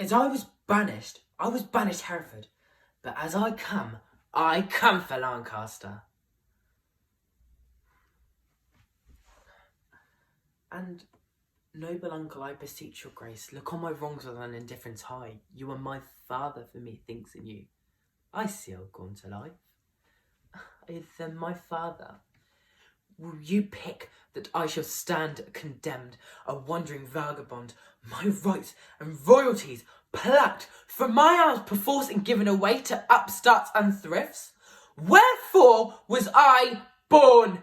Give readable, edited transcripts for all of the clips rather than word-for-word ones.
As I was banished Hereford, but as I come for Lancaster. And, noble uncle, I beseech your grace, look on my wrongs with an indifference high. You are my father, for me thinks in you. I see I'll gone to life. Then my father, will you pick that I shall stand condemned, a wandering vagabond, my rights and royalties plucked from my arms perforce and given away to upstarts and thrifts? Wherefore was I born?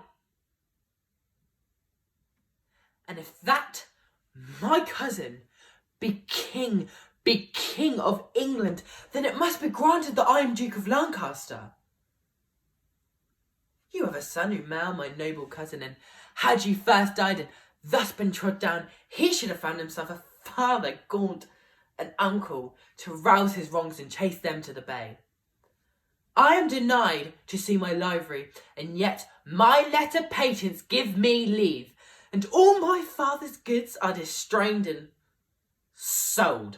And if that, my cousin, be king of England, then it must be granted that I am Duke of Lancaster. You have a son who now, my noble cousin, and had you first died and thus been trod down, he should have found himself a father gaunt, an uncle to rouse his wrongs and chase them to the bay. I am denied to see my livery, and yet my letter patents give me leave, and all my father's goods are distrained and sold,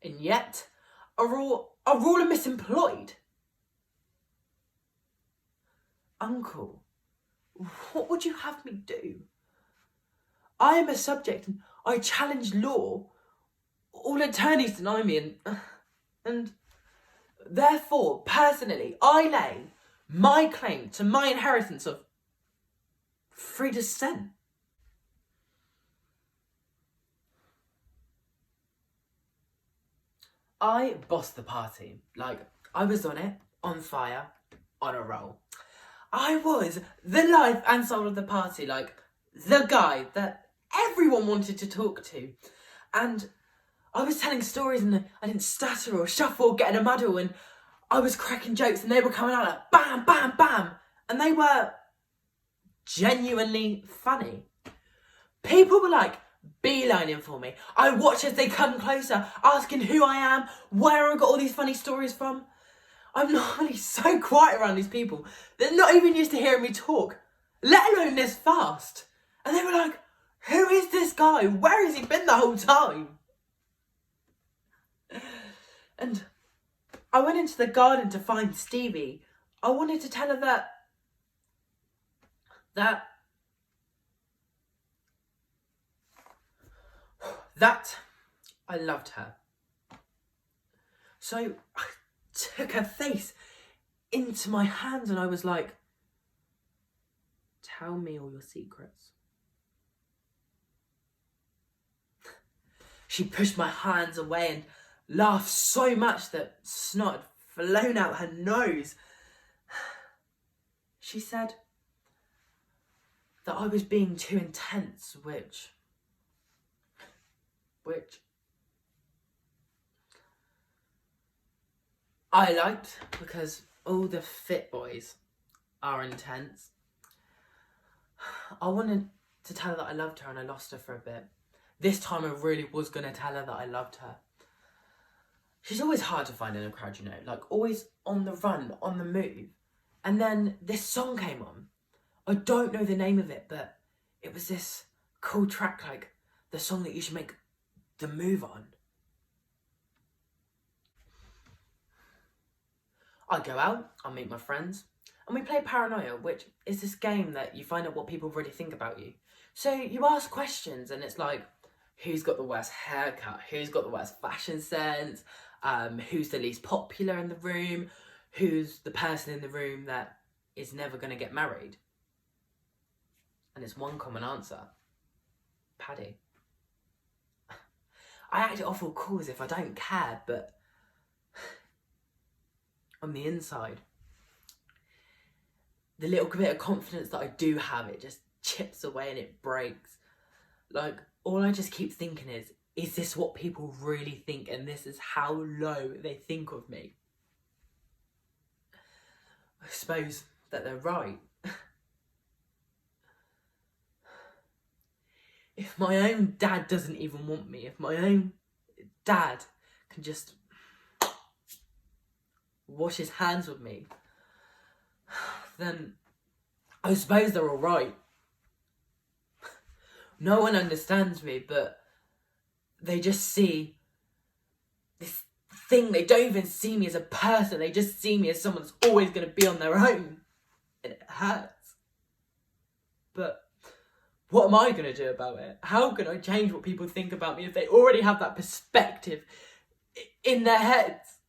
and yet are all misemployed. Uncle, what would you have me do? I am a subject, and I challenge law. All attorneys deny me, and therefore, personally, I lay my claim to my inheritance of free descent. I bossed the party. I was on it, on fire, on a roll. I was the life and soul of the party, the guy that everyone wanted to talk to. And I was telling stories and I didn't stutter or shuffle or get in a muddle, and I was cracking jokes and they were coming out like bam, bam, bam. And they were genuinely funny. People were beelining for me. I watch as they come closer, asking who I am, where I got all these funny stories from. I'm normally so quiet around these people. They're not even used to hearing me talk, let alone this fast. And they were like, who is this guy? Where has he been the whole time? And I went into the garden to find Stevie. I wanted to tell her that I loved her. So I took her face into my hands and I was like, tell me all your secrets. She pushed my hands away and laughed so much that snot had flown out her nose. She said that I was being too intense, which I liked, because all the fit boys are intense. I wanted to tell her that I loved her and I lost her for a bit. This time I really was going to tell her that I loved her. She's always hard to find in a crowd, always on the run, on the move. And then this song came on. I don't know the name of it, but it was this cool track, the song that you should make the move on. I go out, I meet my friends, and we play Paranoia, which is this game that you find out what people really think about you. So you ask questions, and it's who's got the worst haircut? Who's got the worst fashion sense? Who's the least popular in the room? Who's the person in the room that is never going to get married? And it's one common answer. Paddy. I act it off all cool as if I don't care, but on the inside, the little bit of confidence that I do have, it just chips away and it breaks. All I just keep thinking is this what people really think? And this is how low they think of me. I suppose that they're right. If my own dad doesn't even want me, if my own dad can just wash his hands with me, then I suppose they're all right. No one understands me, but they just see thing. They don't even see me as a person. They just see me as someone that's always going to be on their own. And it hurts. But what am I going to do about it? How can I change what people think about me if they already have that perspective in their heads?